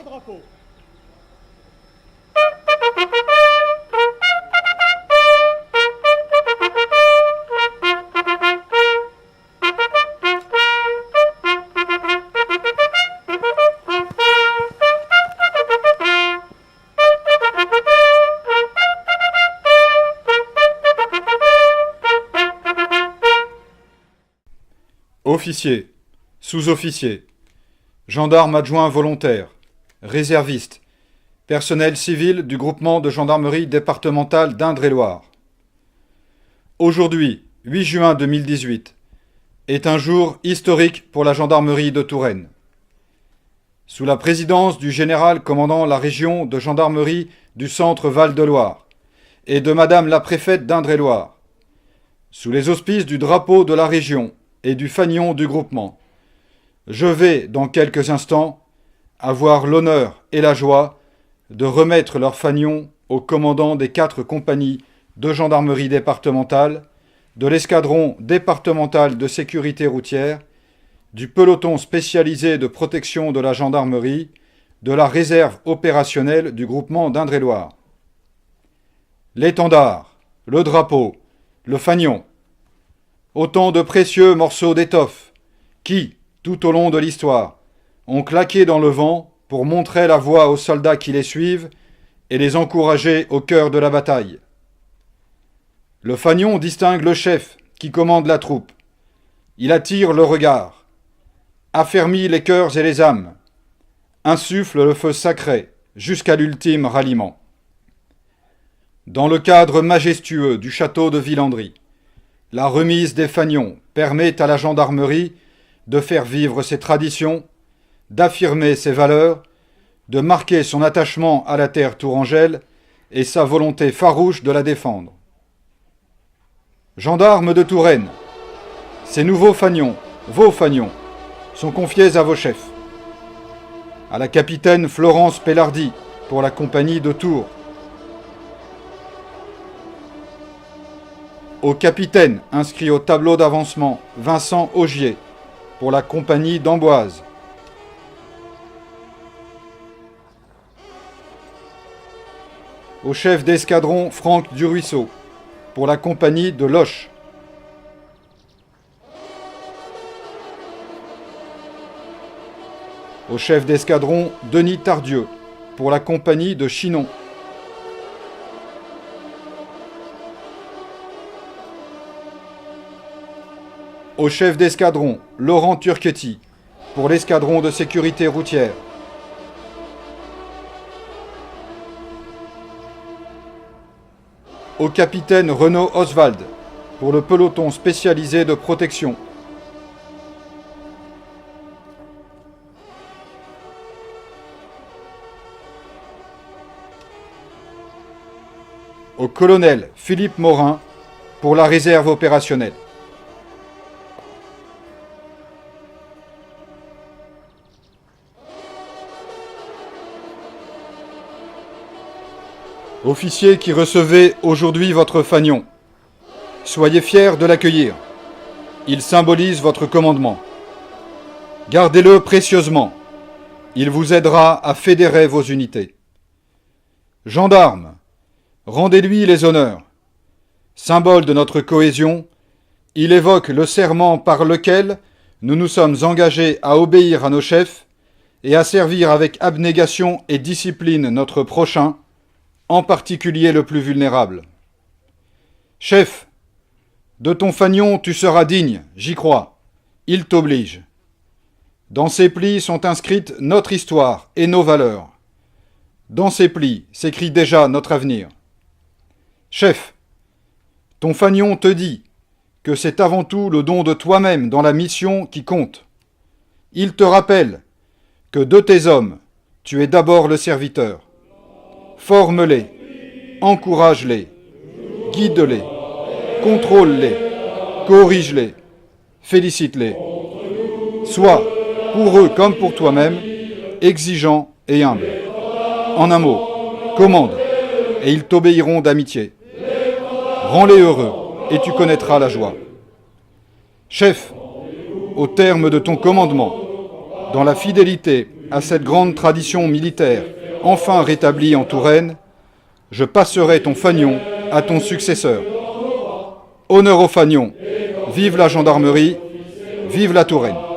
drapeau. Officiers, sous-officiers, gendarmes adjoints volontaires, réservistes, personnel civil du groupement de gendarmerie départementale d'Indre-et-Loire. Aujourd'hui, 8 juin 2018, est un jour historique pour la gendarmerie de Touraine. Sous la présidence du général commandant la région de gendarmerie du centre Val-de-Loire et de madame la préfète d'Indre-et-Loire, sous les auspices du drapeau de la région et du fanion du groupement, je vais, dans quelques instants, avoir l'honneur et la joie de remettre leur fanion aux commandants des 4 compagnies de gendarmerie départementale, de l'escadron départemental de sécurité routière, du peloton spécialisé de protection de la gendarmerie, de la réserve opérationnelle du groupement d'Indre-et-Loire. L'étendard, le drapeau, le fanion, autant de précieux morceaux d'étoffe qui, tout au long de l'histoire, ont claqué dans le vent pour montrer la voie aux soldats qui les suivent et les encourager au cœur de la bataille. Le fanion distingue le chef qui commande la troupe. Il attire le regard, affermit les cœurs et les âmes, insuffle le feu sacré jusqu'à l'ultime ralliement. Dans le cadre majestueux du château de Villandry, la remise des fanions permet à la gendarmerie de faire vivre ses traditions, d'affirmer ses valeurs, de marquer son attachement à la terre tourangelle et sa volonté farouche de la défendre. Gendarmes de Touraine, ces nouveaux fanions, vos fanions, sont confiés à vos chefs. À la capitaine Florence Pellardi pour la compagnie de Tours. Au capitaine inscrit au tableau d'avancement Vincent Augier pour la compagnie d'Amboise. Au chef d'escadron Franck Duruisseau pour la compagnie de Loche. Au chef d'escadron Denis Tardieu pour la compagnie de Chinon. Au chef d'escadron Laurent Turquetti pour l'escadron de sécurité routière. Au capitaine Renaud Oswald pour le peloton spécialisé de protection. Au colonel Philippe Morin pour la réserve opérationnelle. Officiers qui recevez aujourd'hui votre fanion, soyez fiers de l'accueillir. Il symbolise votre commandement. Gardez-le précieusement. Il vous aidera à fédérer vos unités. Gendarmes, rendez-lui les honneurs. Symbole de notre cohésion, il évoque le serment par lequel nous nous sommes engagés à obéir à nos chefs et à servir avec abnégation et discipline notre prochain, en particulier le plus vulnérable. Chef, de ton fanion tu seras digne, j'y crois. Il t'oblige. Dans ces plis sont inscrites notre histoire et nos valeurs. Dans ces plis s'écrit déjà notre avenir. Chef, ton fanion te dit que c'est avant tout le don de toi-même dans la mission qui compte. Il te rappelle que de tes hommes, tu es d'abord le serviteur. Forme-les, encourage-les, guide-les, contrôle-les, corrige-les, félicite-les. Sois, pour eux comme pour toi-même, exigeant et humble. En un mot, commande, et ils t'obéiront d'amitié. Rends-les heureux, et tu connaîtras la joie. Chef, au terme de ton commandement, dans la fidélité à cette grande tradition militaire, enfin rétablie en Touraine, je passerai ton fanion à ton successeur. Honneur au fanion, vive la gendarmerie, vive la Touraine.